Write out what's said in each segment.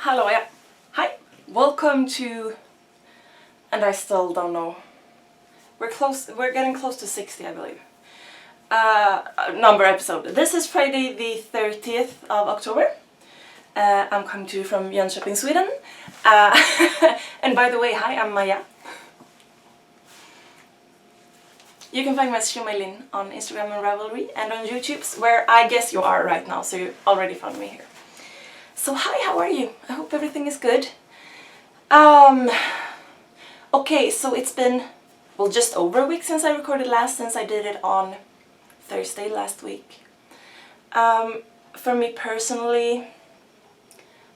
Hello, yeah. Hi. Welcome to, and I still don't know. We're getting close to 60, I believe. Number episode. This is Friday the 30th of October. I'm coming to you from Jönköping, Sweden. And by the way, hi, I'm Maja. You can find me as sjomajlin on Instagram and Ravelry and on YouTube, where I guess you are right now, so you already found me here. So hi, how are you? I hope everything is good. Okay, so it's been, well, just over a week since I recorded last, since I did it on Thursday last week. For me personally,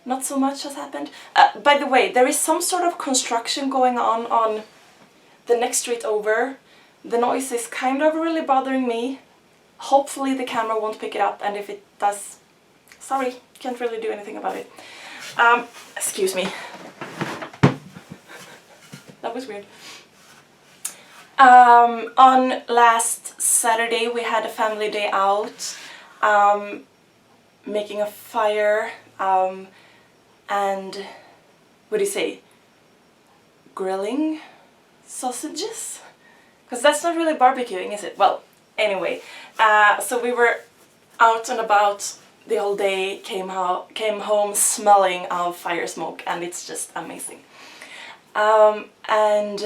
not so much has happened. By the way, there is some sort of construction going on the next street over. The noise is kind of really bothering me. Hopefully the camera won't pick it up, and if it does, sorry, can't really do anything about it. Excuse me. That was weird. On last Saturday we had a family day out, making a fire, and what do you say? Grilling sausages? Because that's not really barbecuing, is it? Well, anyway, so we were out and about the whole day, came home smelling of fire smoke, and it's just amazing. And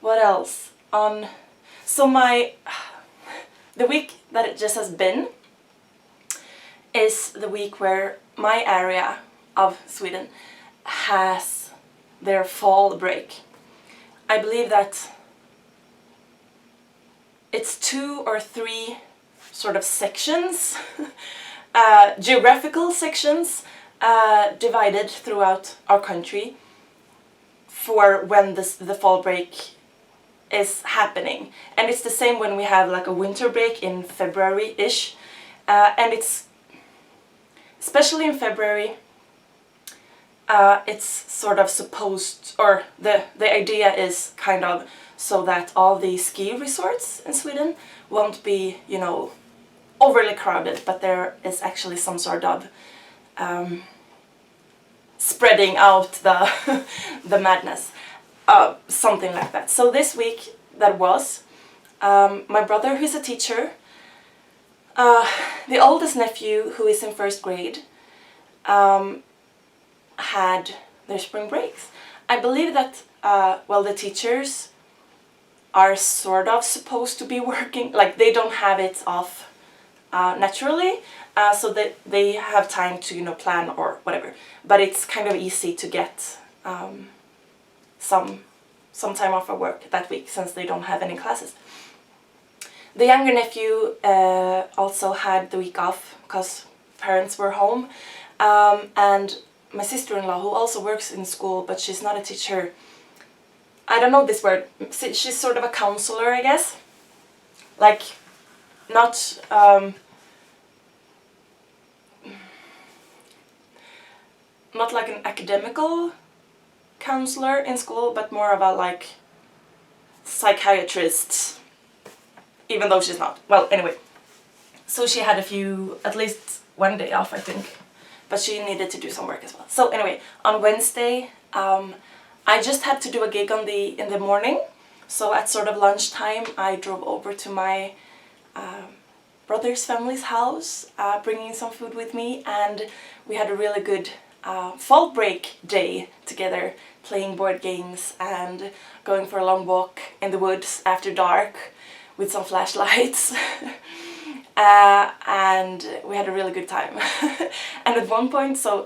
what else? So the week that it just has been is the week where my area of Sweden has their fall break. I believe that it's 2 or 3 sort of sections, geographical sections, divided throughout our country for when the fall break is happening. And it's the same when we have like a winter break in February-ish, and it's especially in February, it's sort of supposed, or the idea is kind of so that all the ski resorts in Sweden won't be, you know, overly crowded, but there is actually some sort of spreading out the madness, something like that. So this week that was, my brother, who's a teacher, the oldest nephew, who is in 1st grade, had their spring breaks. I believe that, well, the teachers are sort of supposed to be working, like they don't have it off naturally, so that they have time to, you know, plan or whatever. But it's kind of easy to get some time off of work that week, since they don't have any classes. The younger nephew also had the week off because parents were home, and my sister-in-law, who also works in school, but she's not a teacher, I don't know this word, she's sort of a counselor, I guess, like not not like an academical counselor in school, but more of a like psychiatrist, even though she's not. Well, anyway, so she had at least one day off, I think, but she needed to do some work as well. So anyway, on Wednesday, I just had to do a gig in the morning, so at sort of lunchtime I drove over to my brother's family's house, bringing some food with me, and we had a really good fall break day together, playing board games and going for a long walk in the woods after dark with some flashlights. And we had a really good time. And at one point, so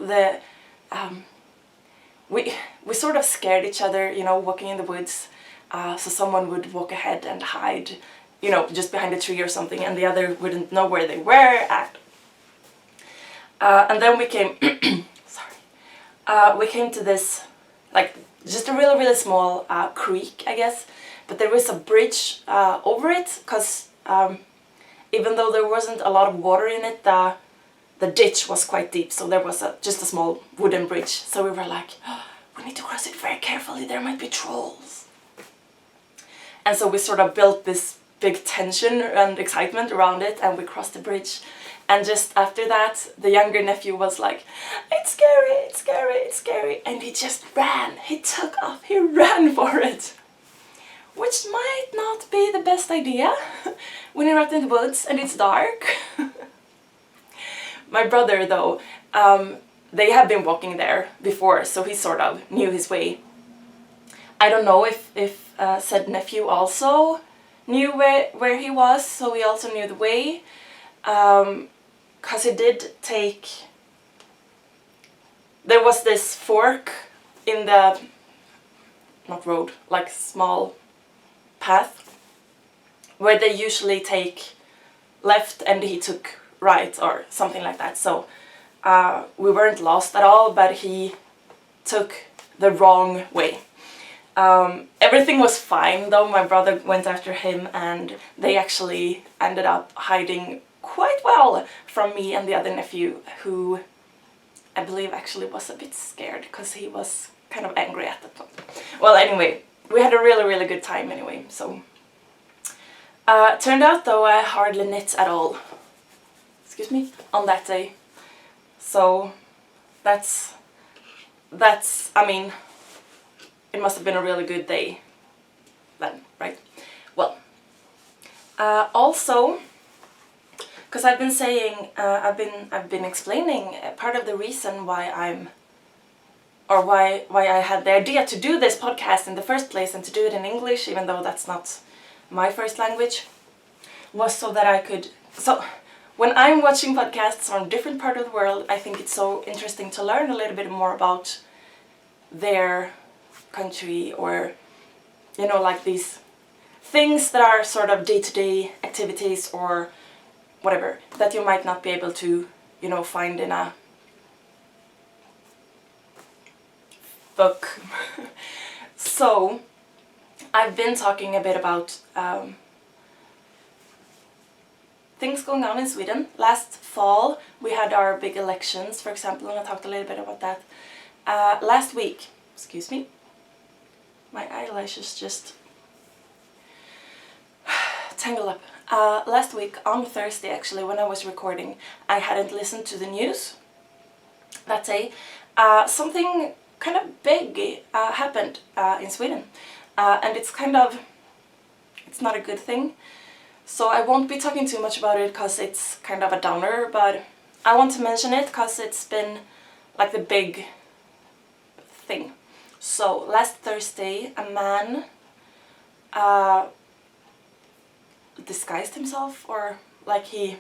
we sort of scared each other, you know, walking in the woods. So someone would walk ahead and hide, you know, just behind a tree or something, and the other wouldn't know where they were at. And then we came, we came to this, like, just a really, really small creek, I guess. But there was a bridge over it, because even though there wasn't a lot of water in it, the ditch was quite deep, so there was just a small wooden bridge. So we were like, oh, we need to cross it very carefully, there might be trolls. And so we sort of built this big tension and excitement around it, and we crossed the bridge. And just after that, the younger nephew was like, it's scary, it's scary, it's scary. And he just ran. He took off. He ran for it. Which might not be the best idea when you're out in the woods and it's dark. My brother, though, they have been walking there before, so he sort of knew his way. I don't know if said nephew also knew where he was, so he also knew the way. Because he did take... There was this fork in the... not road, like small path, where they usually take left and he took right or something like that. So we weren't lost at all, but he took the wrong way. Everything was fine though. My brother went after him and they actually ended up hiding quite well from me and the other nephew, who I believe actually was a bit scared because he was kind of angry at the point. Well, anyway, we had a really good time anyway, so... turned out though I hardly knit at all, excuse me, on that day. So that's, I mean, it must have been a really good day then, right? Well, also, because I've been saying, I've been explaining part of the reason why why I had the idea to do this podcast in the first place and to do it in English, even though that's not my first language, was so that I could... So, when I'm watching podcasts from a different part of the world, I think it's so interesting to learn a little bit more about their country, or, you know, like these things that are sort of day-to-day activities or whatever, that you might not be able to, you know, find in a book. So, I've been talking a bit about things going on in Sweden. Last fall we had our big elections, for example, and I talked a little bit about that. Last week, excuse me, my eyelashes just tangle up. Last week, on Thursday actually, when I was recording, I hadn't listened to the news that day. Something kind of big happened in Sweden. And it's kind of, it's not a good thing. So I won't be talking too much about it because it's kind of a downer, but I want to mention it because it's been like the big thing. So last Thursday, a man disguised himself, or like I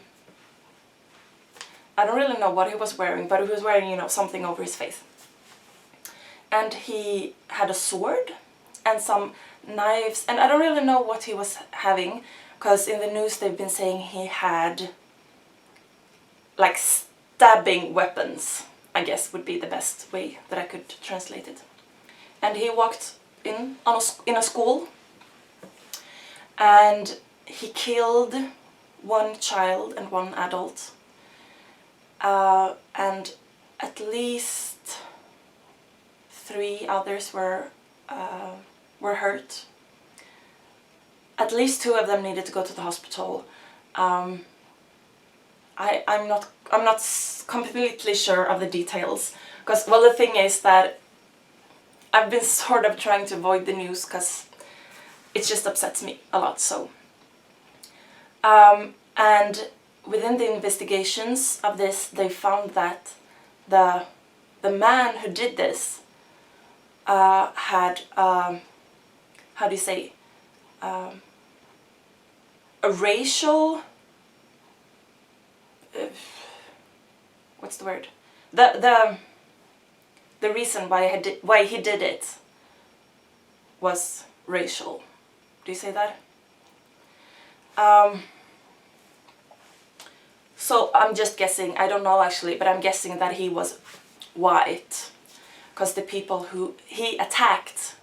don't really know what he was wearing, but he was wearing, you know, something over his face. And he had a sword and some knives, and I don't really know what he was having, because in the news they've been saying he had like stabbing weapons, I guess would be the best way that I could translate it. And he walked in a school and he killed one child and one adult, and at least 3 others were hurt. At least 2 of them needed to go to the hospital. I'm not completely sure of the details, because, well, the thing is that I've been sort of trying to avoid the news because it just upsets me a lot. So, and within the investigations of this, they found that the man who did this had how do you say, a racial, what's the word? The reason why he did it was racial. Do you say that? So I'm just guessing, I don't know actually, but I'm guessing that he was white, because the people who he attacked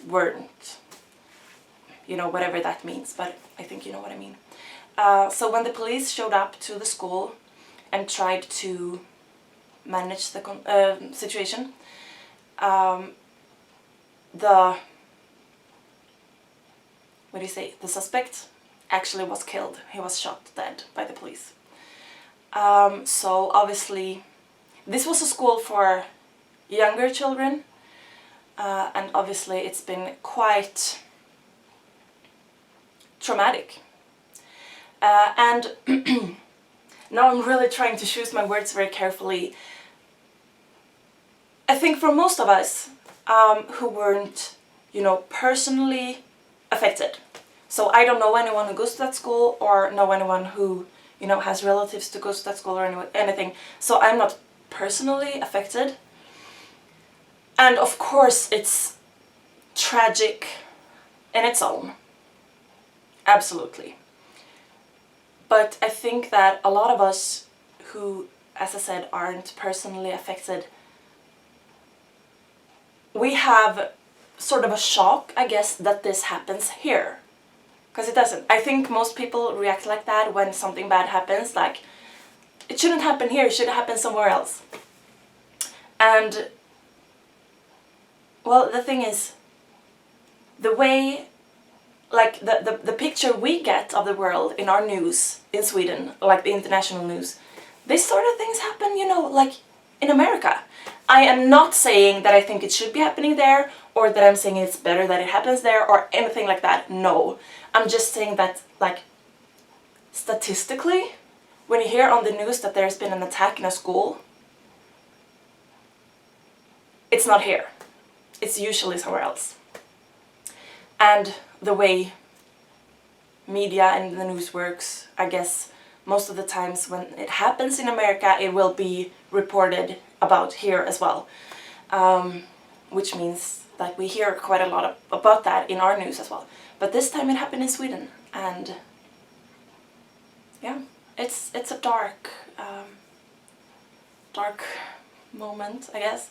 weren't, you know, whatever that means, but I think you know what I mean. So when the police showed up to the school and tried to manage the situation, the suspect actually was killed. He was shot dead by the police. So obviously this was a school for younger children, and obviously it's been quite traumatic. And now I'm really trying to choose my words very carefully. I think for most of us who weren't, personally affected. So I don't know anyone who goes to that school, or know anyone who, has relatives to go to that school or anything. So I'm not personally affected. And of course it's tragic in its own. Absolutely. But I think that a lot of us who, as I said, aren't personally affected, we have sort of a shock, I guess, that this happens here. Because it doesn't. I think most people react like that when something bad happens, like, it shouldn't happen here, it should happen somewhere else. And, well, the thing is, the way, like, the picture we get of the world in our news in Sweden, like the international news, this sort of things happen, like in America. I am not saying that I think it should be happening there, or that I'm saying it's better that it happens there, or anything like that. No. I'm just saying that, like, statistically, when you hear on the news that there's been an attack in a school, it's not here. It's usually somewhere else. And the way media and the news works, I guess most of the times when it happens in America, it will be reported about here as well. Which means that we hear quite a lot about that in our news as well. But this time it happened in Sweden, and yeah, it's a dark moment, I guess.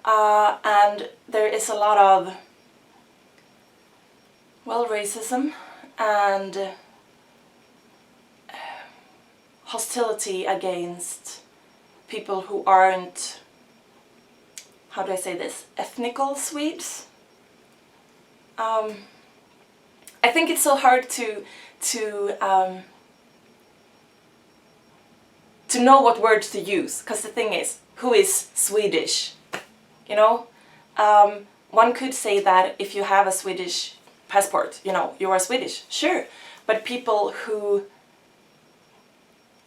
And there is a lot of, well, racism and hostility against people who aren't, how do I say this, ethnical Swedes. I think it's so hard to know what words to use, because the thing is, who is Swedish? One could say that if you have a Swedish passport, you are Swedish, sure. But people who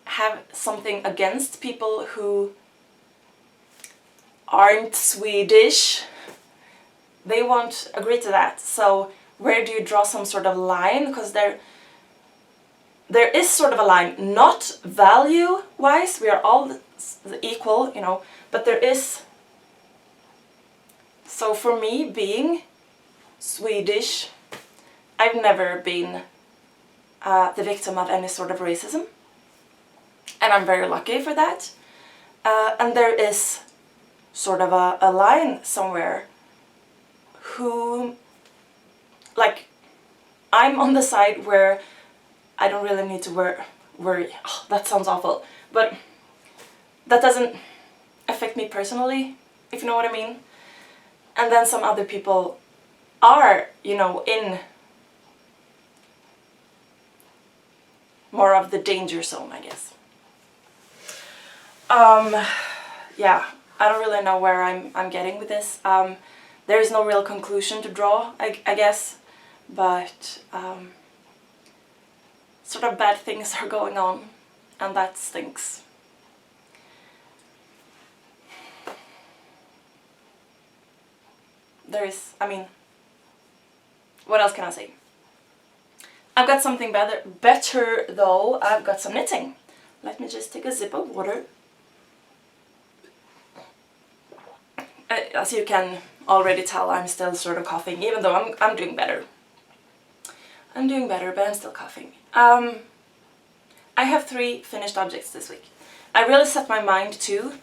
have something against people who aren't Swedish, they won't agree to that. So where do you draw some sort of line? Because there is sort of a line, not value-wise, we are all equal, but there is. So for me, being Swedish, I've never been the victim of any sort of racism, and I'm very lucky for that. And there is sort of a line somewhere who, like, I'm on the side where I don't really need to worry. Oh, that sounds awful, but that doesn't affect me personally, if you know what I mean. And then some other people are, in more of the danger zone, I guess. Yeah, I don't really know where I'm getting with this. There is no real conclusion to draw, I guess, but sort of bad things are going on, and that stinks. What else can I say? I've got something better though. I've got some knitting. Let me just take a sip of water. As you can already tell, I'm still sort of coughing, even though I'm doing better. I'm doing better, but I'm still coughing. I have 3 finished objects this week. I really set my mind to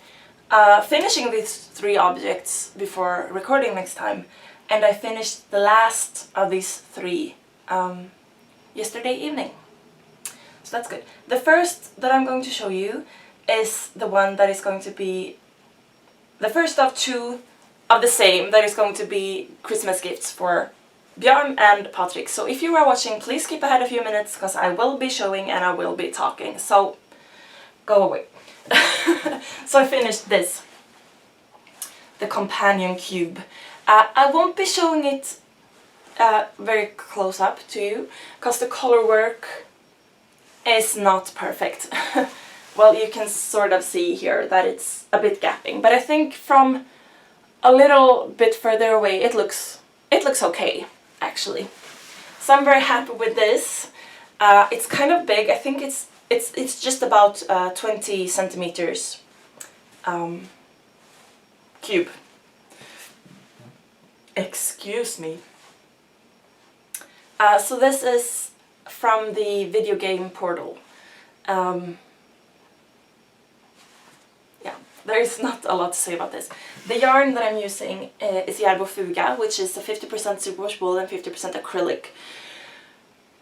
finishing these 3 objects before recording next time, and I finished the last of these 3 yesterday evening. So that's good. The first that I'm going to show you is the one that is going to be the first of 2 of the same that is going to be Christmas gifts for Björn and Patrick. So if you are watching, please skip ahead a few minutes, because I will be showing and I will be talking. So go away. So I finished this, the companion cube. I won't be showing it very close up to you, because the color work is not perfect. Well, you can sort of see here that it's a bit gapping, but I think from a little bit further away it looks okay, actually. So I'm very happy with this. It's kind of big. I think it's just about 20 centimeters cube. Excuse me. So this is from the video game Portal. Yeah, there's not a lot to say about this. The yarn that I'm using is Fuga, which is a 50% superwash wool and 50% acrylic,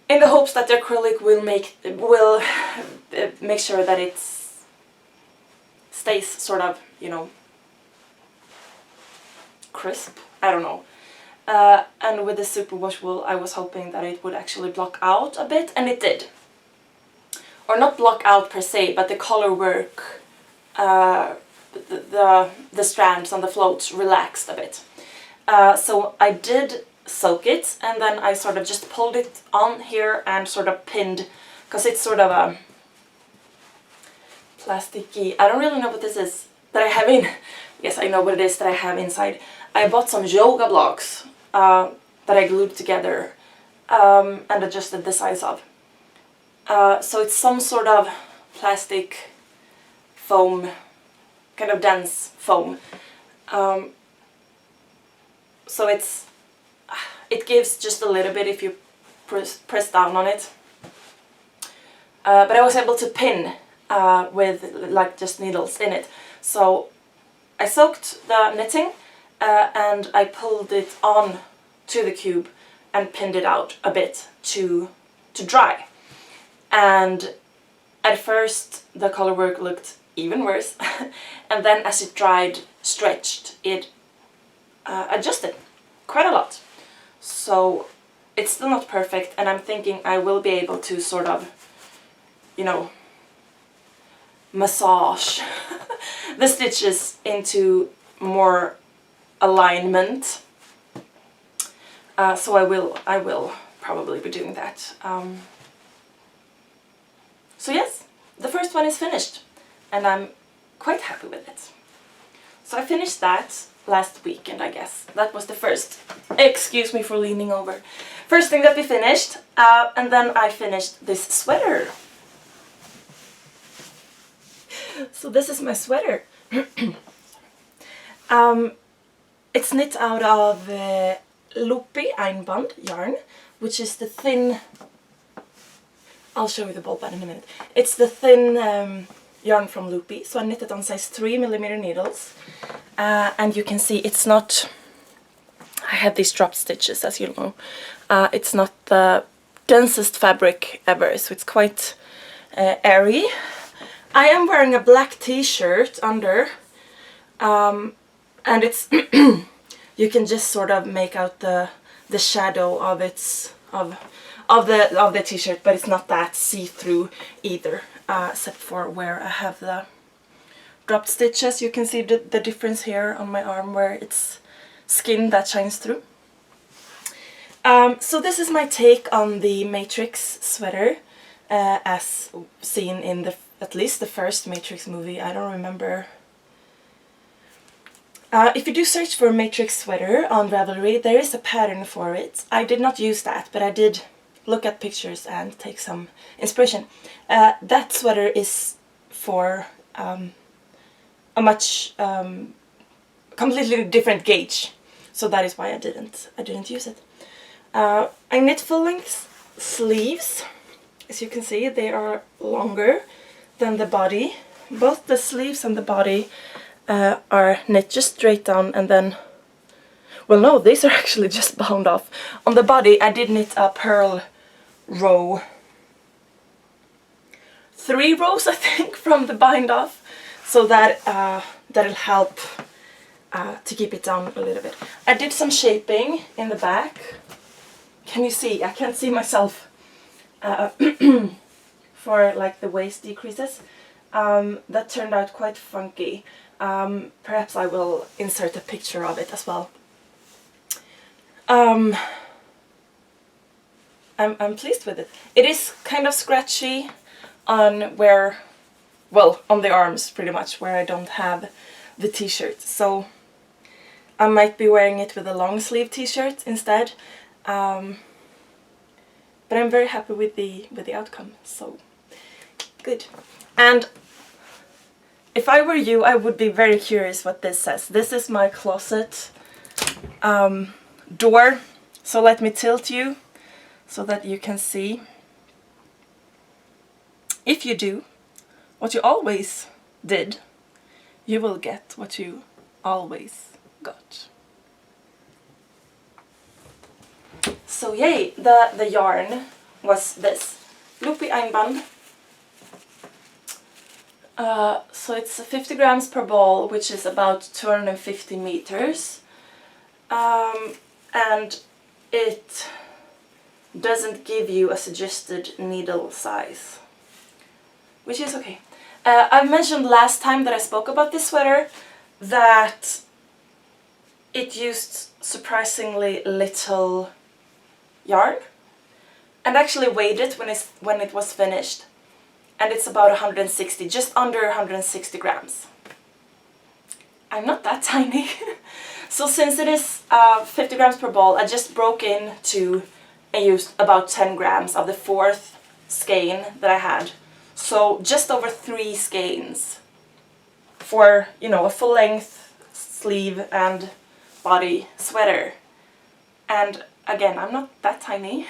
in the hopes that the acrylic will make sure that it stays sort of, you know, crisp. I don't know. And with the superwash wool, I was hoping that it would actually block out a bit, and it did. Or not block out per se, but the color work, the strands on the floats relaxed a bit. So I did soak it, and then I sort of just pulled it on here and sort of pinned, because it's sort of a plasticky, I don't really know what this is that I have in. Yes, I know what it is that I have inside. I bought some yoga blocks that I glued together and adjusted the size of. So it's some sort of plastic foam, kind of dense foam. So it gives just a little bit if you press down on it. But I was able to pin with like just needles in it. So I soaked the knitting and I pulled it on to the cube and pinned it out a bit to dry. And at first the color work looked even worse, and then as it dried, stretched, it adjusted quite a lot. So it's still not perfect, and I'm thinking I will be able to sort of, you know, massage the stitches into more alignment. So I will probably be doing that. So yes, the first one is finished, and I'm quite happy with it. So I finished that last weekend, I guess. That was the first, excuse me for leaning over, first thing that we finished. And then I finished this sweater. So this is my sweater. It's knit out of Loopy Einband yarn, which is the thin, I'll show you the ball band in a minute. It's the thin yarn from Loopy, so I knitted on size 3mm needles. And you can see it's not, I have these drop stitches, as you know. It's not the densest fabric ever, so it's quite airy. I am wearing a black t-shirt under, and it's you can just sort of make out the shadow of the t-shirt, but it's not that see-through either, except for where I have the dropped stitches. You can see the difference here on my arm where it's skin that shines through. So this is my take on the Matrix sweater, as seen in at least the first Matrix movie. I don't remember. If you do search for Matrix sweater on Ravelry, there is a pattern for it. I did not use that, but I did look at pictures and take some inspiration. That sweater is for a much completely different gauge, so that is why I didn't use it. I knit full-length sleeves. As you can see, they are longer than the body. Both the sleeves and the body are knit just straight down, and then, well no, these are actually just bound off. On the body I did knit a purl row, 3 rows I think, from the bind off, so that that'll help to keep it down a little bit. I did some shaping in the back. Can you see? I can't see myself for like the waist decreases. that turned out quite funky. Perhaps I will insert a picture of it as well. I'm pleased with it. It is kind of scratchy on where, well, on the arms pretty much, where I don't have the t-shirt. So I might be wearing it with a long sleeve t-shirt instead. But I'm very happy with the outcome, so good. And if I were you, I would be very curious what this says. This is my closet door, so let me tilt you so that you can see. If you do what you always did, you will get what you always got. So yay, the yarn was this loopy einband. So it's 50 grams per ball, which is about 250 meters. And it doesn't give you a suggested needle size, which is okay. I mentioned last time that I spoke about this sweater that it used surprisingly little yarn, and actually weighed it when it was finished, and it's about 160, just under 160 grams. I'm not that tiny. So since it is 50 grams per ball, I just broke into and used about 10 grams of the 4th skein that I had. So just over 3 skeins for, you know, a full length sleeve and body sweater. And again, I'm not that tiny.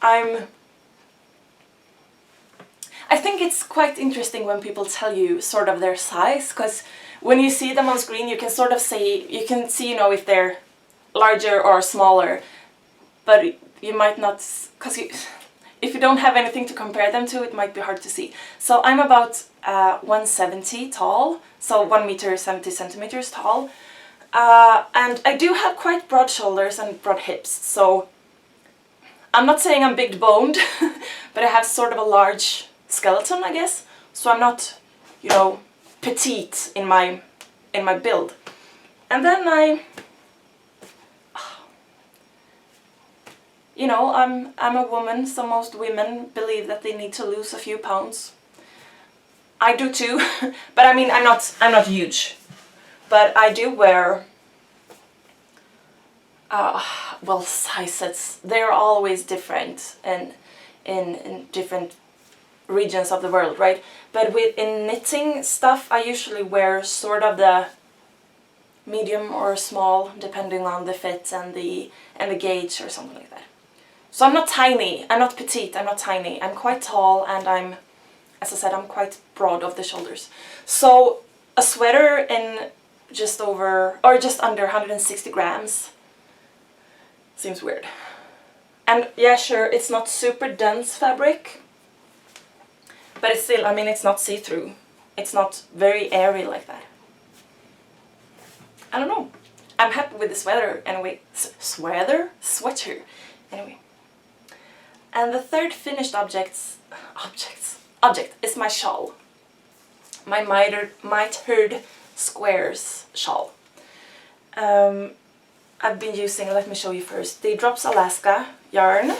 I think it's quite interesting when people tell you sort of their size, because when you see them on screen, you can sort of say, you can see, you know, if they're larger or smaller, but you might not, because if you don't have anything to compare them to, it might be hard to see. So I'm about 170 tall, so 1 meter 70 centimeters tall, and I do have quite broad shoulders and broad hips, so I'm not saying I'm big boned, but I have sort of a large skeleton, I guess. So I'm not, you know, petite in my build. And then you know, I'm a woman, so most women believe that they need to lose a few pounds. I do too, but I mean, I'm not huge, but I do wear well, sizes. They're always different and in different regions of the world, right? But in knitting stuff, I usually wear sort of the medium or small, depending on the fit and the gauge or something like that. So I'm not tiny, I'm not petite, I'm not tiny. I'm quite tall, and I'm, as I said, I'm quite broad of the shoulders. So a sweater in just over or just under 160 grams seems weird. And yeah, sure, it's not super dense fabric, but it's still, I mean, it's not see-through. It's not very airy like that. I don't know. I'm happy with the sweater anyway. Sweater anyway. And the third finished object is my shawl. My mitered squares shawl. I've been using, let me show you first, the Drops Alaska yarn.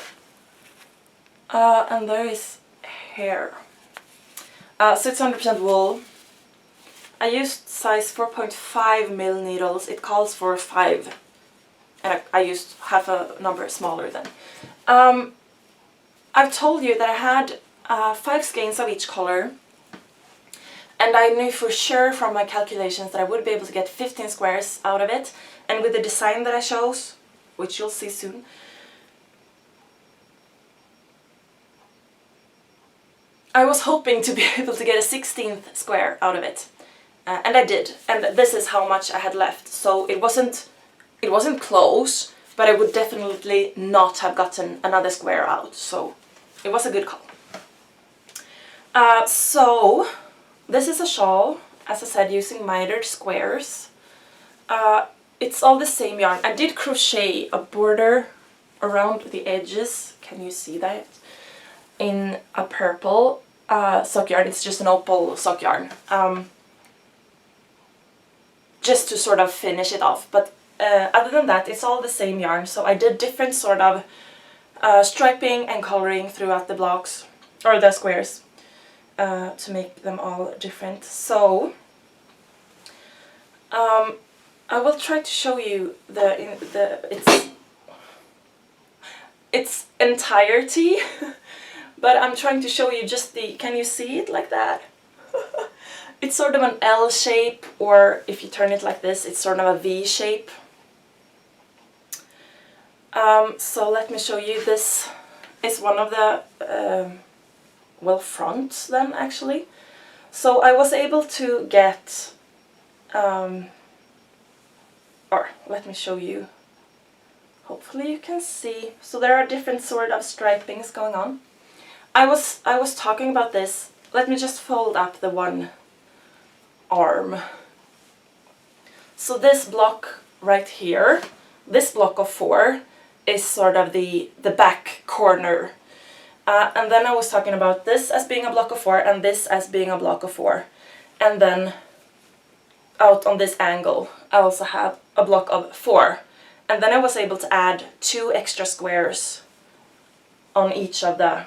And there is hair. So it's 100% wool. I used size 4.5 mil needles. It calls for 5, and I used half a number smaller then. I've told you that I had 5 skeins of each color, and I knew for sure from my calculations that I would be able to get 15 squares out of it, and with the design that I chose, which you'll see soon, I was hoping to be able to get a 16th square out of it. And I did, and this is how much I had left. So it wasn't close, but I would definitely not have gotten another square out. So it was a good call. So this is a shawl, as I said, using mitered squares. It's all the same yarn. I did crochet a border around the edges. Can you see that? In a purple, sock yarn. It's just an opal sock yarn. Just to sort of finish it off. But other than that, it's all the same yarn. So I did different sort of striping and coloring throughout the blocks, or the squares, to make them all different. So I will try to show you its entirety, but I'm trying to show you just the, can you see it like that? It's sort of an L shape, or if you turn it like this, it's sort of a V shape. So let me show you. This is one of the, well, fronts then actually. So I was able to get, or let me show you. Hopefully you can see. So there are different sort of stripings going on. I was talking about this. Let me just fold up the one arm. So this block right here, this block of 4, is sort of the back corner. And then I was talking about this as being a block of 4 and this as being a block of 4. And then out on this angle I also have a block of 4. And then I was able to add 2 extra squares on each of the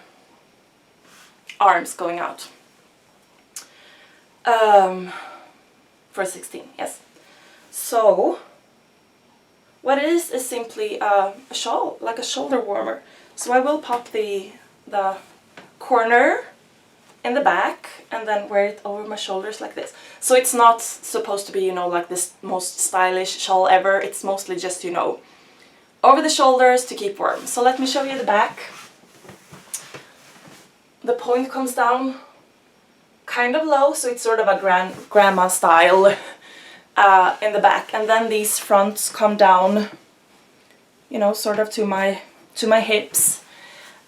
arms going out. For 16, yes. So what it is simply a shawl, like a shoulder warmer. So I will pop the corner in the back and then wear it over my shoulders like this. So it's not supposed to be, you know, like this most stylish shawl ever. It's mostly just, you know, over the shoulders to keep warm. So let me show you the back. The point comes down kind of low, so it's sort of a grandma style in the back, and then these fronts come down, you know, sort of to my hips,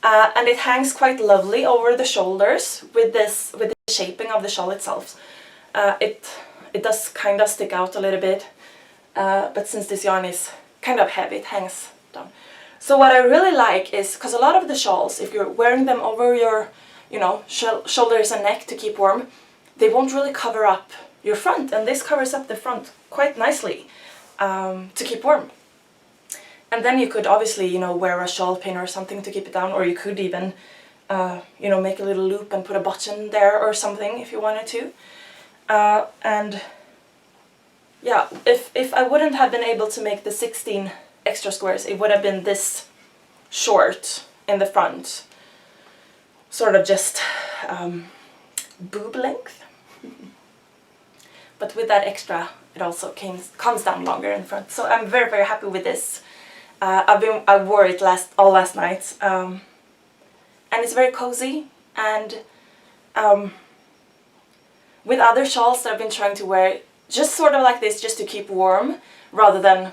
and it hangs quite lovely over the shoulders with the shaping of the shawl itself. It does kind of stick out a little bit, but since this yarn is kind of heavy, it hangs down. So what I really like is, because a lot of the shawls, if you're wearing them over your, you know, shoulders and neck to keep warm, they won't really cover up your front, and this covers up the front quite nicely to keep warm. And then you could obviously, you know, wear a shawl pin or something to keep it down, or you could even, you know, make a little loop and put a button there or something if you wanted to. And yeah, if I wouldn't have been able to make the 16 extra squares, it would have been this short in the front. Sort of just boob length. But with that extra, it also comes down longer in front. So I'm very, very happy with this. I wore it all last night, and it's very cozy. And with other shawls that I've been trying to wear, just sort of like this, just to keep warm rather than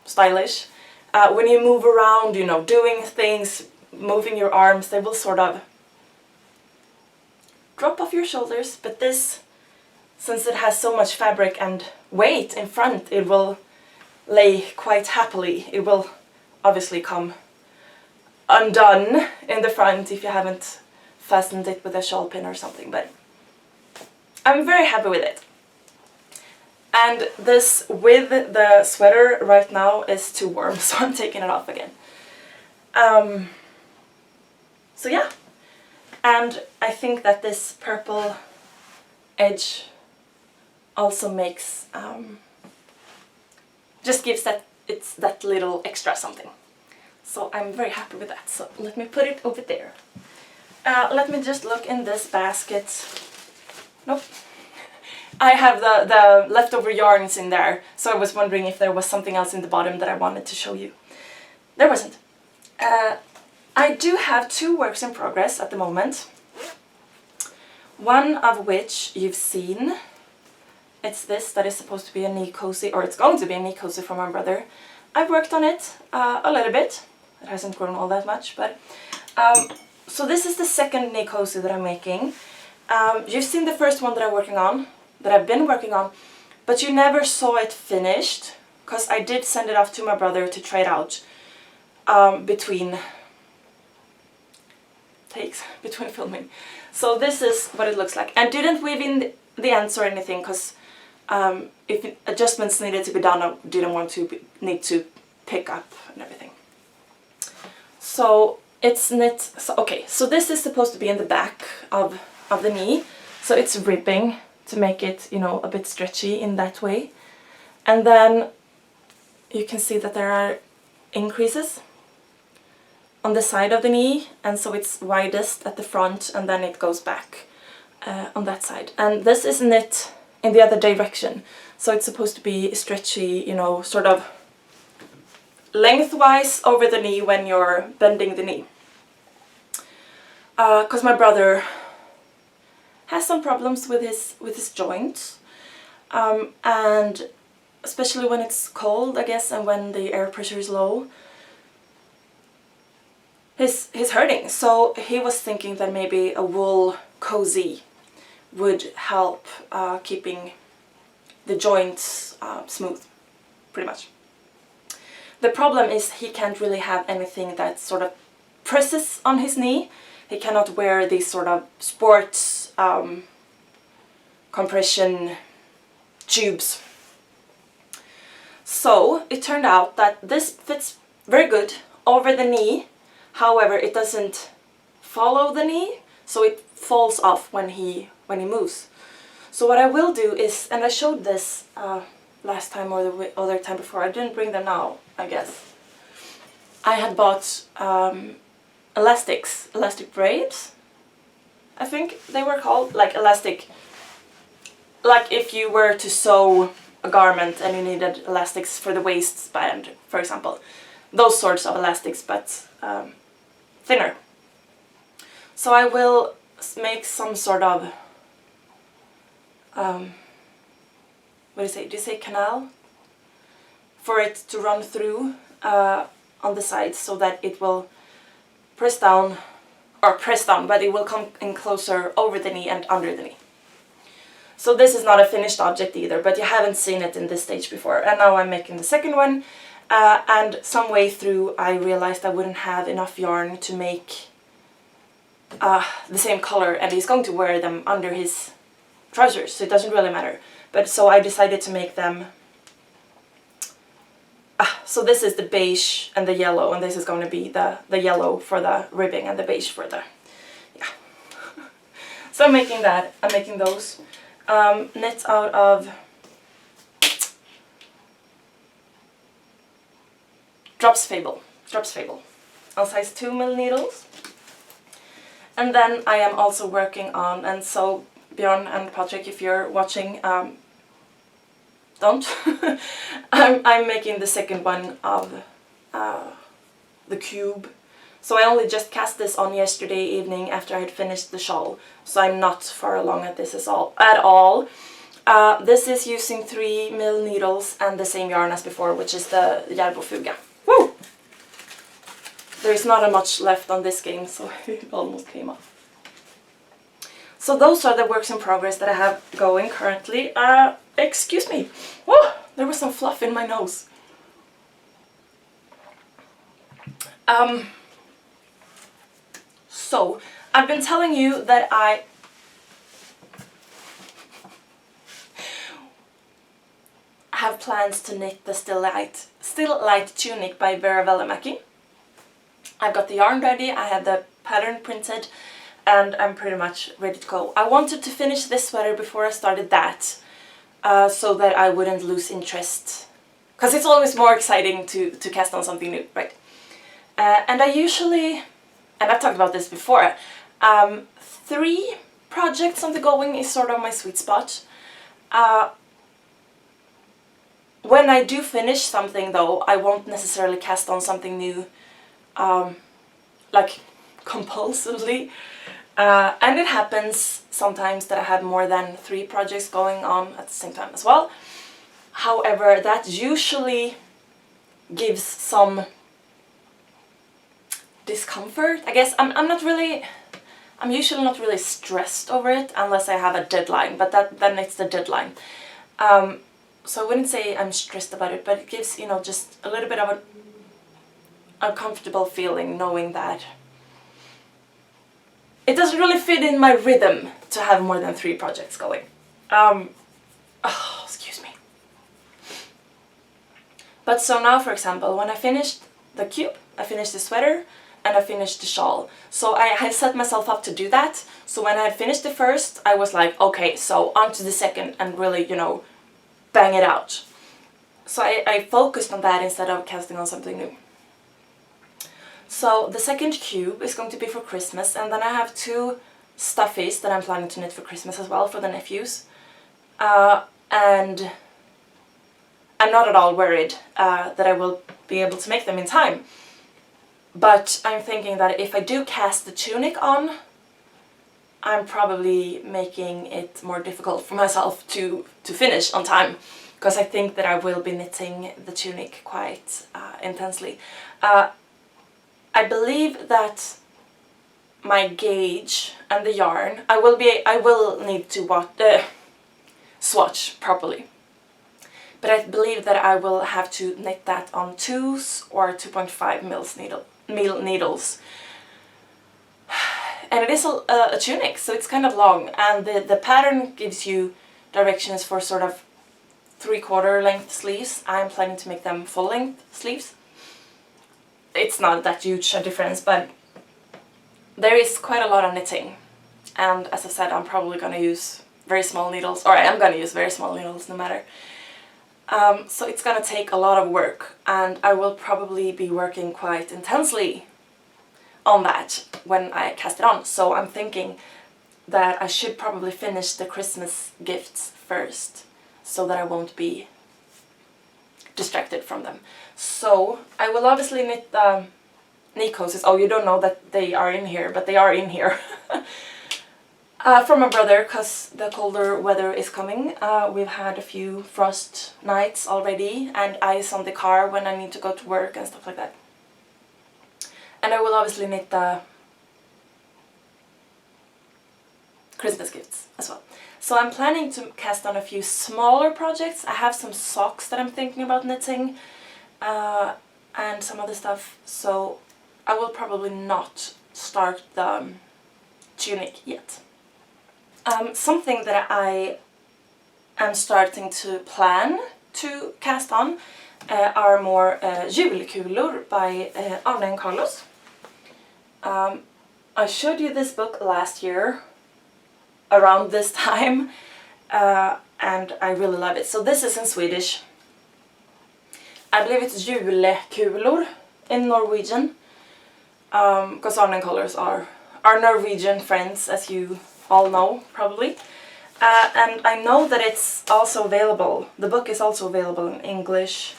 stylish. When you move around, you know, doing things, moving your arms, they will sort of drop off your shoulders, but this, since it has so much fabric and weight in front, it will lay quite happily. It will obviously come undone in the front if you haven't fastened it with a shawl pin or something, but I'm very happy with it. And this with the sweater right now is too warm, so I'm taking it off again. So yeah. And I think that this purple edge also makes, just gives that little extra something. So I'm very happy with that. So let me put it over there. Let me just look in this basket. Nope. I have the leftover yarns in there, so I was wondering if there was something else in the bottom that I wanted to show you. There wasn't. I do have 2 works in progress at the moment. One of which you've seen. It's this that is supposed to be a knee cozy, or it's going to be a knee cozy for my brother. I've worked on it a little bit. It hasn't grown all that much, but so this is the second knee cozy that I'm making. You've seen the first one that I've been working on, but you never saw it finished, because I did send it off to my brother to try it out between filming. So this is what it looks like. And didn't weave in the ends or anything, because if adjustments needed to be done, I didn't want to need to pick up and everything. So it's knit. So, okay, so this is supposed to be in the back of the knee. So it's ribbing to make it, you know, a bit stretchy in that way. And then you can see that there are increases on the side of the knee, and so it's widest at the front and then it goes back on that side. And this is knit in the other direction, so it's supposed to be stretchy, you know, sort of lengthwise over the knee when you're bending the knee. Because my brother has some problems with his joints, and especially when it's cold, I guess, and when the air pressure is low, he's hurting. So he was thinking that maybe a wool cozy would help keeping the joints smooth, pretty much. The problem is he can't really have anything that sort of presses on his knee. He cannot wear these sort of sports compression tubes. So it turned out that this fits very good over the knee. However, it doesn't follow the knee, so it falls off when he moves. So what I will do is, and I showed this last time or the other time before, I didn't bring them now, I guess. I had bought elastic braids, I think they were called, like elastic, like if you were to sew a garment and you needed elastics for the waistband, for example. Those sorts of elastics, but thinner. So I will make some sort of, what do you say? Do you say canal? For it to run through on the sides so that it will press down, but it will come in closer over the knee and under the knee. So this is not a finished object either, but you haven't seen it in this stage before. And now I'm making the second one. And some way through I realized I wouldn't have enough yarn to make the same color, and he's going to wear them under his trousers, so it doesn't really matter. But so I decided to make them, so this is the beige and the yellow, and this is going to be the yellow for the ribbing and the beige for the, yeah. So I'm making that, I'm making those. Knit out of Drops Fable on size 2mm needles. And then I am also working on, and so Björn and Patrick, if you're watching, don't. I'm making the second one of the cube. So I only just cast this on yesterday evening after I had finished the shawl, so I'm not far along at this at all. This is using 3mm needles and the same yarn as before, which is the Järbofuga. Woo! There's not much left on this game, so it almost came off. So those are the works in progress that I have going currently. Excuse me. Whoa! There was some fluff in my nose. So, I've been telling you that I have plans to knit the Still Light tunic by Vera Välimäki. I've got the yarn ready, I have the pattern printed, and I'm pretty much ready to go. I wanted to finish this sweater before I started that, so that I wouldn't lose interest. Because it's always more exciting to cast on something new, right? And I usually, and I've talked about this before, 3 projects on the going is sort of my sweet spot. When I do finish something though, I won't necessarily cast on something new, like compulsively. And it happens sometimes that I have more than 3 projects going on at the same time as well. However, that usually gives some discomfort. I guess I'm usually not really stressed over it unless I have a deadline, but then it's the deadline. So I wouldn't say I'm stressed about it, but it gives, you know, just a little bit of an uncomfortable feeling knowing that it doesn't really fit in my rhythm to have more than 3 projects going. Oh, excuse me. But so now, for example, when I finished the cube, I finished the sweater, and I finished the shawl. So I had set myself up to do that. So when I had finished the first, I was like, okay, so on to the second and really, you know, bang it out. So I focused on that instead of casting on something new. So the second cube is going to be for Christmas, and then I have 2 stuffies that I'm planning to knit for Christmas as well for the nephews. And I'm not at all worried that I will be able to make them in time. But I'm thinking that if I do cast the tunic on, I'm probably making it more difficult for myself to finish on time, because I think that I will be knitting the tunic quite intensely. I believe that my gauge and the yarn, I will need to swatch properly. But I believe that I will have to knit that on 2s or 2.5 mil needles. And it is a tunic, so it's kind of long, and the pattern gives you directions for sort of 3/4 length sleeves. I'm planning to make them full length sleeves. It's not that huge a difference, but there is quite a lot of knitting. And as I said, I'm probably going to use very small needles, or I am going to use very small needles no matter. So it's going to take a lot of work, and I will probably be working quite intensely on that when I cast it on. So I'm thinking that I should probably finish the Christmas gifts first, so that I won't be distracted from them. So I will obviously knit the knee cozies. Oh, you don't know that they are in here, but they are in here. From my brother, because the colder weather is coming. We've had a few frost nights already, and ice on the car when I need to go to work and stuff like that. And I will obviously knit the Christmas gifts as well. So I'm planning to cast on a few smaller projects. I have some socks that I'm thinking about knitting, and some other stuff. So I will probably not start the tunic yet. Something that I am starting to plan to cast on are more julkulor by Arne and Carlos. I showed you this book last year around this time, and I really love it. So this is in Swedish. I believe it's julekulor in Norwegian, because Arne and Carlos are our Norwegian friends, as you all know probably. And I know that it's also available, the book is also available in English.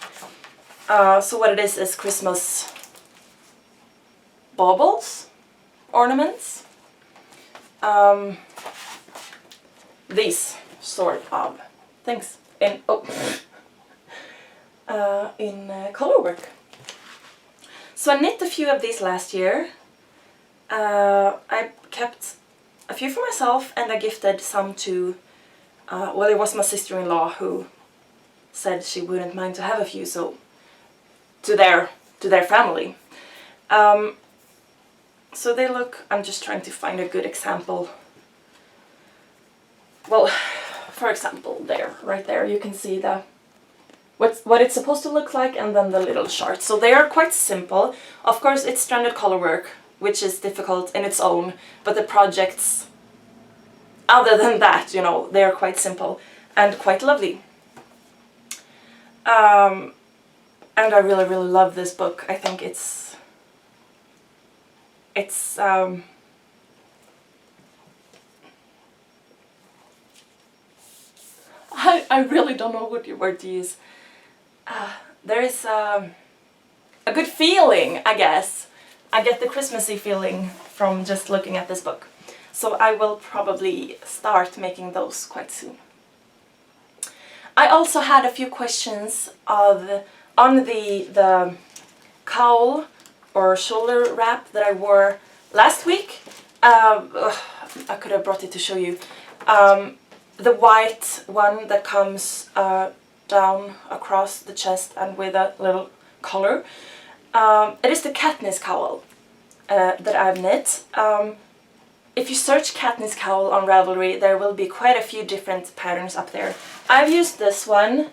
So what it is Christmas baubles, ornaments, these sort of things in color work. So I knit a few of these last year. I kept a few for myself, and I gifted some to, well, it was my sister-in-law who said she wouldn't mind to have a few, so to their family. So they look, I'm just trying to find a good example. Well, for example, there, right there, you can see what it's supposed to look like, and then the little chart. So they are quite simple. Of course, it's stranded color work, which is difficult in its own, but the projects, other than that, you know, they are quite simple and quite lovely. And I really, really love this book. I think it's I really don't know what word to use. There is a good feeling, I guess. I get the Christmassy feeling from just looking at this book. So I will probably start making those quite soon. I also had a few questions on the cowl or shoulder wrap that I wore last week. I could have brought it to show you. The white one that comes down across the chest and with a little collar. It is the Katniss cowl that I've knit. if you search Katniss cowl on Ravelry, there will be quite a few different patterns up there. I've used this one,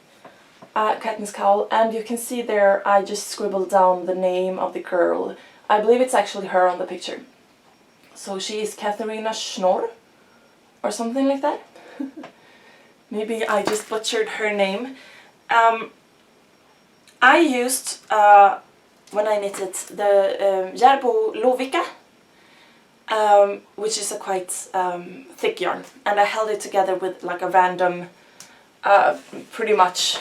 Katniss cowl, and you can see there I just scribbled down the name of the girl. I believe it's actually her on the picture. So she is Katharina Schnorr, or something like that. Maybe I just butchered her name. I used, when I knitted, the Järbo Lovikka, which is a quite thick yarn, and I held it together with like a random, pretty much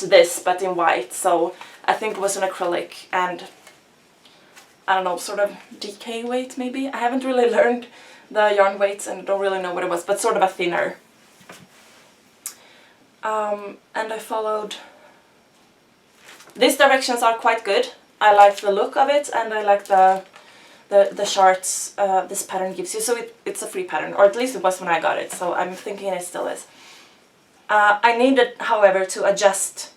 this, but in white. So I think it was an acrylic and, I don't know, sort of DK weight maybe. I haven't really learned the yarn weights and don't really know what it was, but sort of a thinner. And I followed. These directions are quite good. I like the look of it, and I like the charts this pattern gives you. So it's a free pattern, or at least it was when I got it, so I'm thinking it still is. I needed, however, to adjust.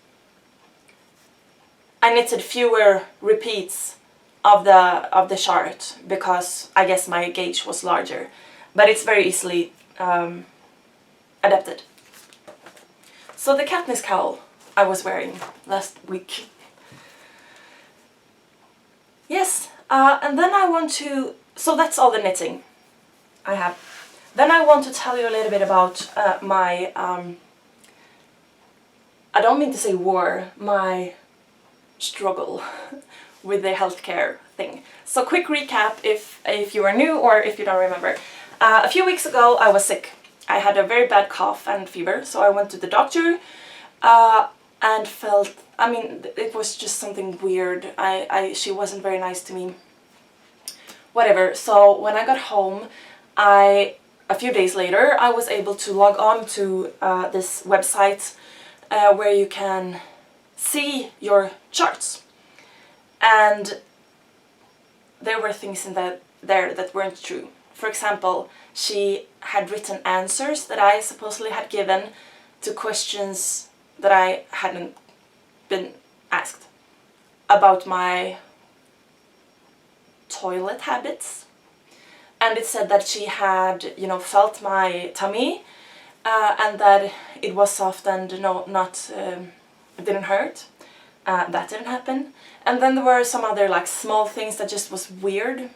I knitted fewer repeats of the chart because I guess my gauge was larger, but it's very easily adapted. So the Katniss cowl I was wearing last week. Yes, and then I want to, so that's all the knitting I have. Then I want to tell you a little bit about my, I don't mean to say war, my struggle with the healthcare thing. So quick recap if you are new or if you don't remember. A few weeks ago I was sick. I had a very bad cough and fever, so I went to the doctor and felt, I mean, it was just something weird. She wasn't very nice to me. Whatever, so when I got home, a few days later, I was able to log on to this website where you can see your charts. And there were things in there that weren't true. For example, she had written answers that I supposedly had given to questions that I hadn't been asked about my toilet habits. And it said that she had, you know, felt my tummy and that it was soft and it didn't hurt. That didn't happen. And then there were some other like small things that just was weird.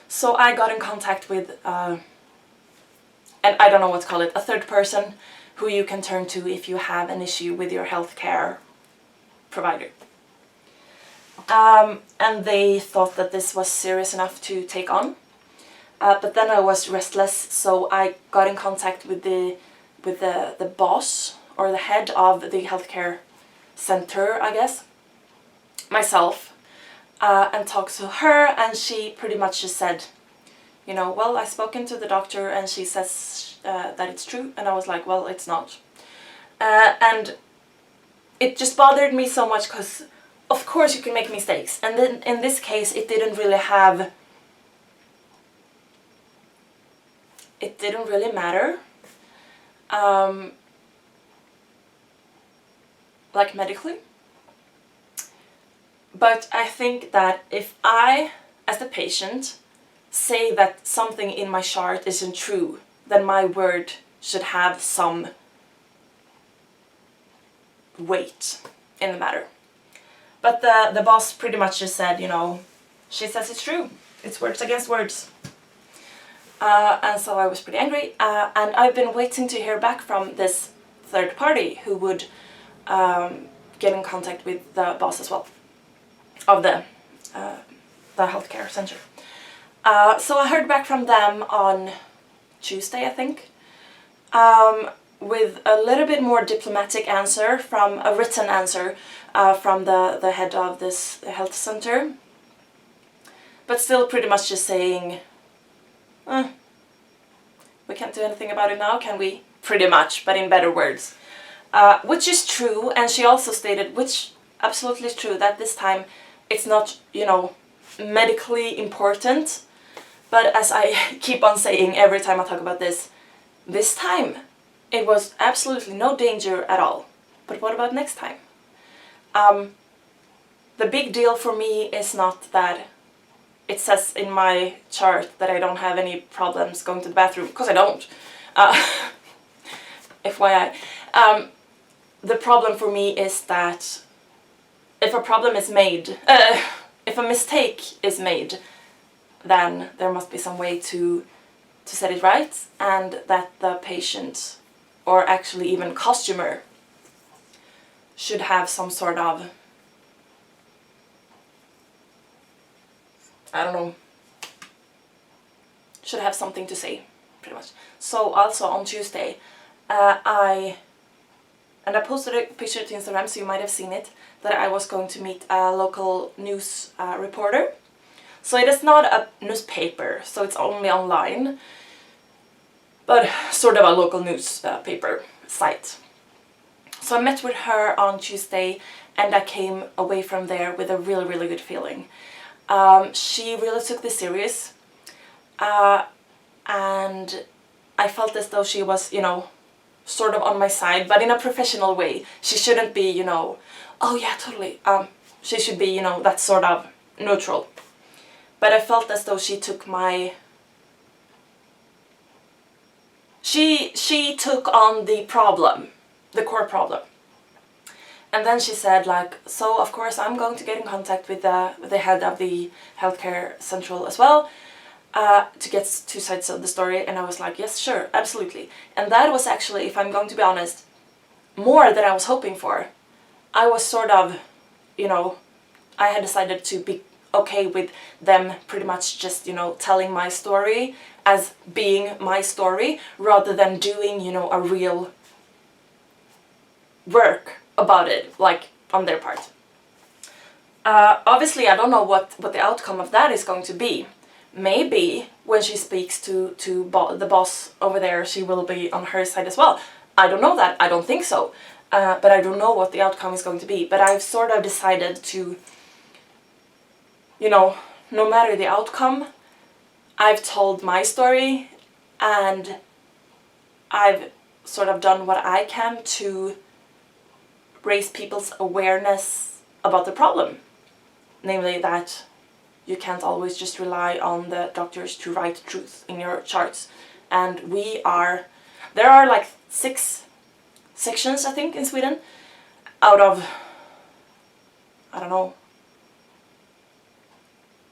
So I got in contact with, and I don't know what to call it, a third person who you can turn to if you have an issue with your healthcare provider. And they thought that this was serious enough to take on. But then I was restless, so I got in contact with the boss or the head of the healthcare center, I guess, myself. And talked to her, and she pretty much just said, you know, well, I've spoken to the doctor and she says that it's true. And I was like, well, it's not. And it just bothered me so much because, of course, you can make mistakes. And then in this case, it didn't really matter. Like medically. But I think that if I, as the patient, say that something in my chart isn't true, then my word should have some weight in the matter. But the boss pretty much just said, you know, she says it's true. It's words against words. And so I was pretty angry. And I've been waiting to hear back from this third party who would get in contact with the boss as well. Of the healthcare center. So I heard back from them on Tuesday, I think, with a little bit more diplomatic answer, from a written answer from the head of this health center, but still pretty much just saying, we can't do anything about it now, can we? Pretty much, but in better words. Which is true, and she also stated, which absolutely is true, that this time it's not, you know, medically important, but as I keep on saying every time I talk about this time it was absolutely no danger at all. But what about next time? The big deal for me is not that it says in my chart that I don't have any problems going to the bathroom, because I don't. FYI. The problem for me is that if a problem is made, if a mistake is made, then there must be some way to set it right, and that the patient, or actually even customer, should have some sort of, I don't know, should have something to say, pretty much. So also on Tuesday, I posted a picture to Instagram, so you might have seen it, that I was going to meet a local news reporter. So it is not a newspaper, so it's only online, but sort of a local newspaper site. So I met with her on Tuesday, and I came away from there with a really, really good feeling. She really took this serious, and I felt as though she was, you know, sort of on my side, but in a professional way. She shouldn't be, you know, oh yeah, totally. She should be, you know, that sort of neutral. But I felt as though she took my... She took on the problem, the core problem. And then she said, like, so of course I'm going to get in contact with the head of the healthcare central as well, to get two sides of the story. And I was like, yes, sure, absolutely. And that was actually, if I'm going to be honest, more than I was hoping for. I was sort of, you know, I had decided to be okay with them pretty much just, you know, telling my story as being my story, rather than doing, you know, a real work about it, like, on their part. Obviously, I don't know what the outcome of that is going to be. Maybe when she speaks to the boss over there, she will be on her side as well. I don't know that. I don't think so. But I don't know what the outcome is going to be. But I've sort of decided to, you know, no matter the outcome, I've told my story, and I've sort of done what I can to raise people's awareness about the problem. Namely that you can't always just rely on the doctors to write truth in your charts. And there are like 6 sections, I think, in Sweden, out of, I don't know,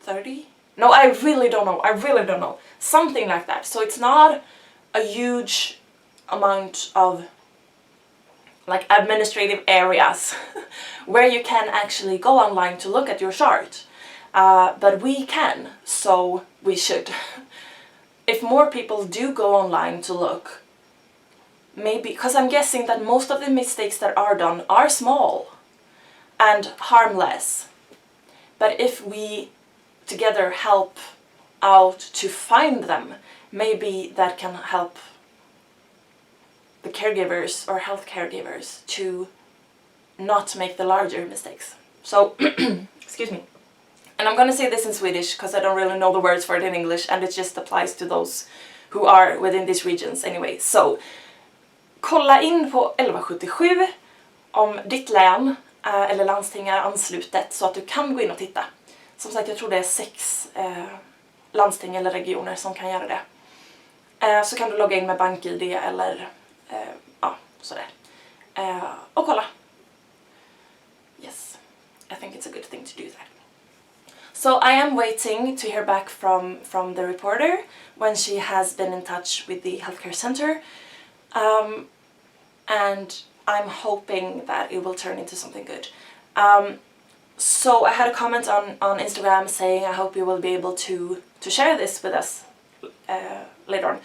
30? No, I really don't know. Something like that. So it's not a huge amount of, like, administrative areas where you can actually go online to look at your chart. But we can, so we should. If more people do go online to look, maybe, because I'm guessing that most of the mistakes that are done are small and harmless. But if we together help out to find them, maybe that can help the caregivers or health caregivers to not make the larger mistakes. So, excuse me. And I'm gonna say this in Swedish because I don't really know the words for it in English, and it just applies to those who are within these regions anyway. So, kolla in på 1177 om ditt län eller landsting är anslutet, så att du kan gå in och titta. Som sagt, jag tror det är 6 landsting eller regioner som kan göra det. Så kan du logga in med BankID eller ja, sådär. Och kolla. Yes, I think it's a good thing to do that. So I am waiting to hear back from the reporter when she has been in touch with the healthcare center. And I'm hoping that it will turn into something good. So I had a comment on Instagram saying I hope you will be able to share this with us later on.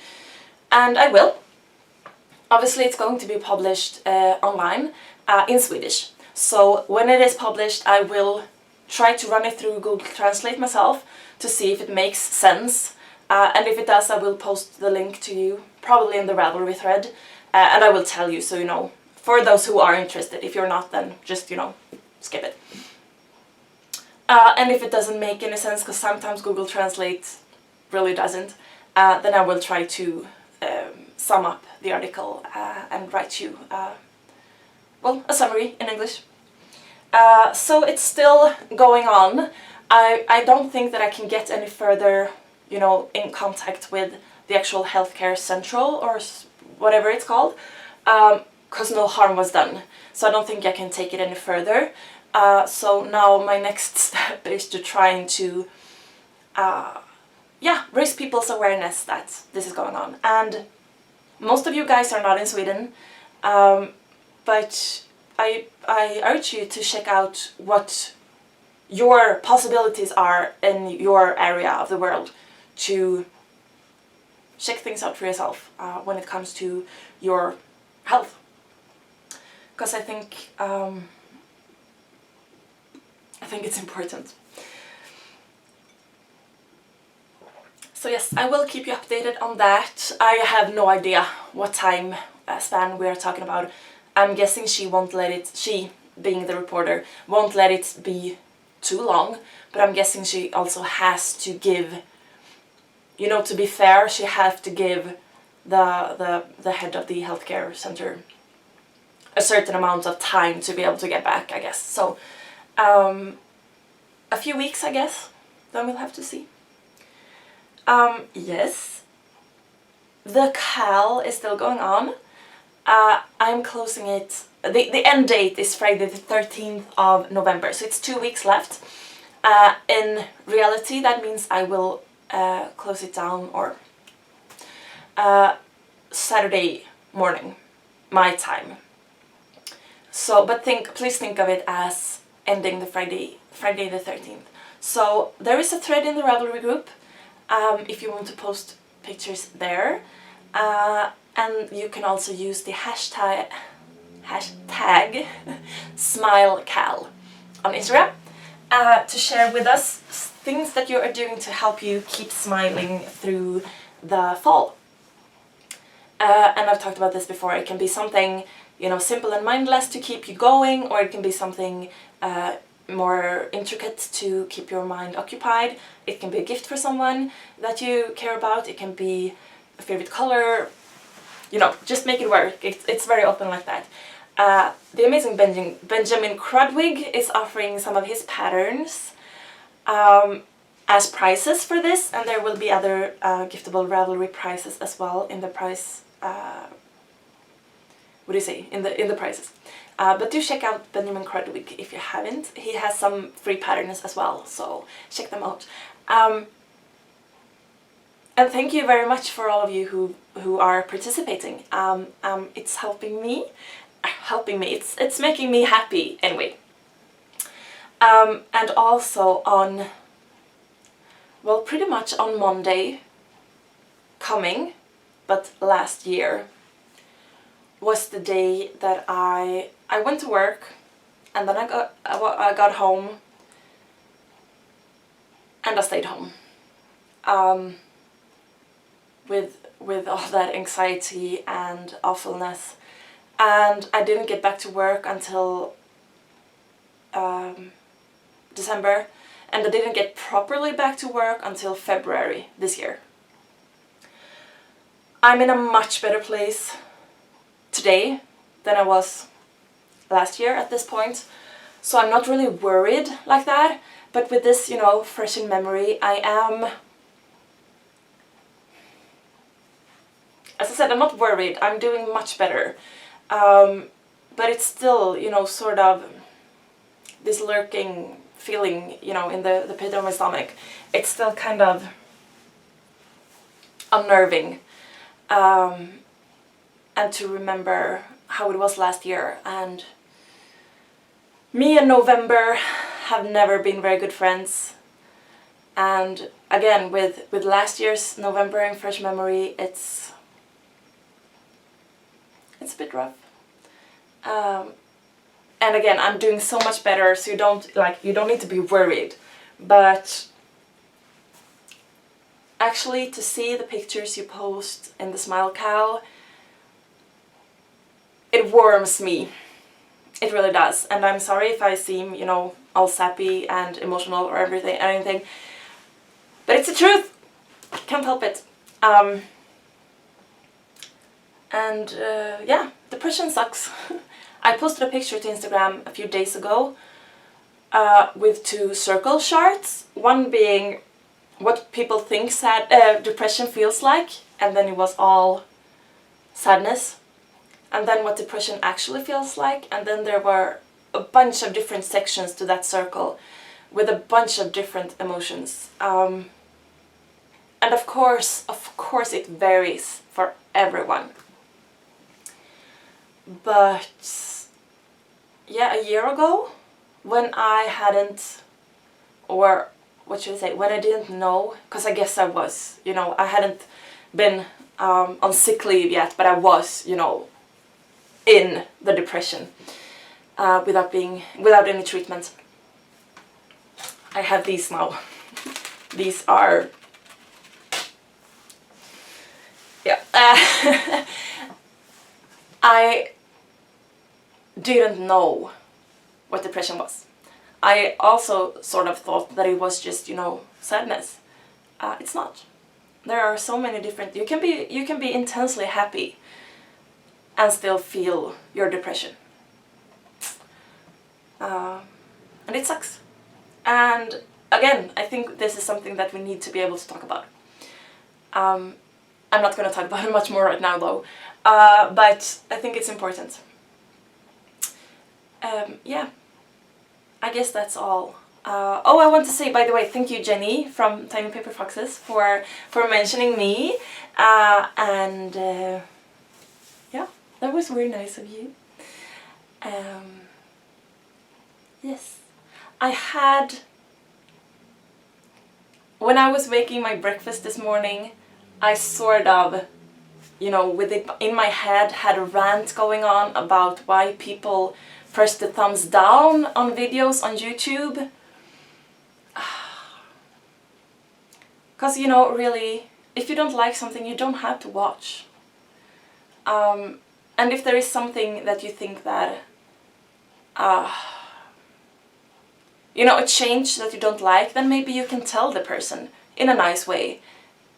And I will. Obviously it's going to be published online in Swedish. So when it is published, I will try to run it through Google Translate myself to see if it makes sense. And if it does, I will post the link to you, probably in the Ravelry thread. And I will tell you, so you know, for those who are interested. If you're not, then just, you know, skip it. And if it doesn't make any sense, because sometimes Google Translate really doesn't, then I will try to sum up the article and write you, well, a summary in English. So it's still going on. I don't think that I can get any further, you know, in contact with the actual healthcare central or whatever it's called, because no harm was done. So I don't think I can take it any further. So now my next step is to trying to, yeah, raise people's awareness that this is going on. And most of you guys are not in Sweden, but I urge you to check out what your possibilities are in your area of the world to check things out for yourself when it comes to your health. Because I think it's important. So yes, I will keep you updated on that. I have no idea what time span we are talking about. I'm guessing she won't let it, she being the reporter, won't let it be too long, but I'm guessing she also has to give, you know, to be fair, she has to give the head of the healthcare center a certain amount of time to be able to get back, I guess. So a few weeks, I guess, then we'll have to see. Yes, the CAL is still going on. I'm closing it, the end date is Friday the 13th of November, so it's 2 weeks left. In reality, that means I will close it down, or Saturday morning, my time. So, but please think of it as ending the Friday the 13th. So there is a thread in the Ravelry group, if you want to post pictures there. And you can also use the hashtag SmileCal on Instagram to share with us things that you are doing to help you keep smiling through the fall. And I've talked about this before. It can be something, you know, simple and mindless to keep you going, or it can be something more intricate to keep your mind occupied. It can be a gift for someone that you care about. It can be a favorite color. You know, just make it work. It's very open like that. The amazing Benjamin Crudwig is offering some of his patterns as prizes for this, and there will be other giftable Ravelry prizes as well in the prize. What do you say? In the prizes. But do check out Benjamin Crudwig if you haven't. He has some free patterns as well, so check them out. And thank you very much for all of you who are participating. It's helping me. It's making me happy anyway. And also on, well, pretty much on Monday coming, but last year, was the day that I went to work, and then I got home, and I stayed home. With all that anxiety and awfulness, and I didn't get back to work until December, and I didn't get properly back to work until February this year. I'm in a much better place today than I was last year at this point, so I'm not really worried like that, but with this, you know, fresh in memory, I am, as I said, I'm not worried. I'm doing much better. But it's still, you know, sort of this lurking feeling, you know, in the pit of my stomach. It's still kind of unnerving. And to remember how it was last year. And me and November have never been very good friends. And again, with last year's November in fresh memory, it's a bit rough. And again, I'm doing so much better, so you don't need to be worried. But actually, to see the pictures you post in the SmileCal, it warms me. It really does. And I'm sorry if I seem, you know, all sappy and emotional or anything. But it's the truth. Can't help it. Yeah, depression sucks. I posted a picture to Instagram a few days ago with 2 circle charts. One being what people think depression feels like, and then it was all sadness. And then what depression actually feels like, and then there were a bunch of different sections to that circle with a bunch of different emotions. And of course it varies for everyone. But yeah, a year ago, when I hadn't, or what should I say, when I didn't know, because I guess I was, you know, I hadn't been on sick leave yet, but I was, you know, in the depression without any treatment. I have these now. These are, yeah. I didn't know what depression was. I also sort of thought that it was just, you know, sadness. It's not. There are so many different. You can be intensely happy and still feel your depression. And it sucks. And again, I think this is something that we need to be able to talk about. I'm not going to talk about it much more right now though, but I think it's important. Yeah, I guess that's all. Oh, I want to say, by the way, thank you, Jenny from Tiny Paper Foxes, for mentioning me, and yeah, that was very nice of you. Yes, I had, when I was making my breakfast this morning, I sort of, you know, with it in my head, had a rant going on about why people press the thumbs down on videos on YouTube. Because, you know, really, if you don't like something, you don't have to watch. And if there is something that you think that, you know, a change that you don't like, then maybe you can tell the person in a nice way,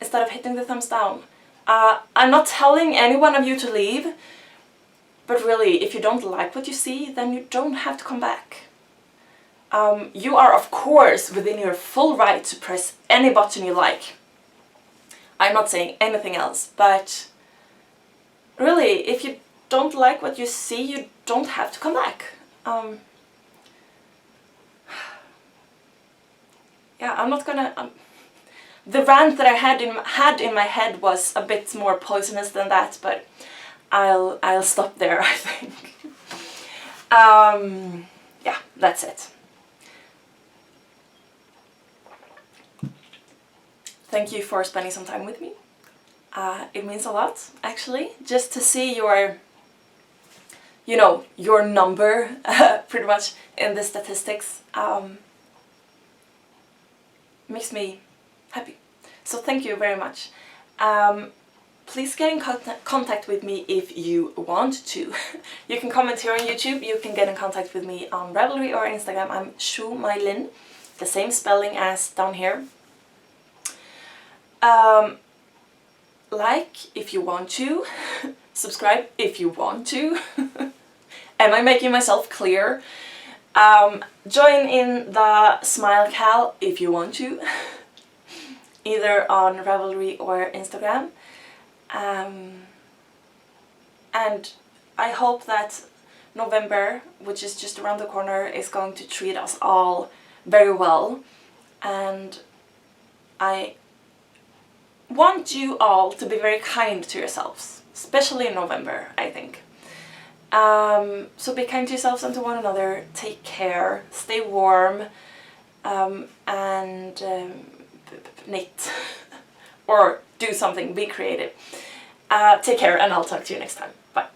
instead of hitting the thumbs down. I'm not telling any one of you to leave, but really, if you don't like what you see, then you don't have to come back. You are, of course, within your full right to press any button you like. I'm not saying anything else, but really, if you don't like what you see, you don't have to come back. Yeah, I'm not gonna... the rant that I had in my head was a bit more poisonous than that, but I'll stop there, I think. Yeah, that's it. Thank you for spending some time with me. It means a lot, actually, just to see your, you know, your number, pretty much, in the statistics. Makes me happy. So thank you very much. Please get in contact with me if you want to. You can comment here on YouTube, you can get in contact with me on Ravelry or Instagram. I'm sjomajlin, the same spelling as down here. Like if you want to, subscribe if you want to. Am I making myself clear? Join in the Smile Cal if you want to, either on Ravelry or Instagram. And I hope that November, which is just around the corner, is going to treat us all very well. And I want you all to be very kind to yourselves, especially in November, I think. So be kind to yourselves and to one another, take care, stay warm, and knit, or do something, be creative. Take care, and I'll talk to you next time. Bye.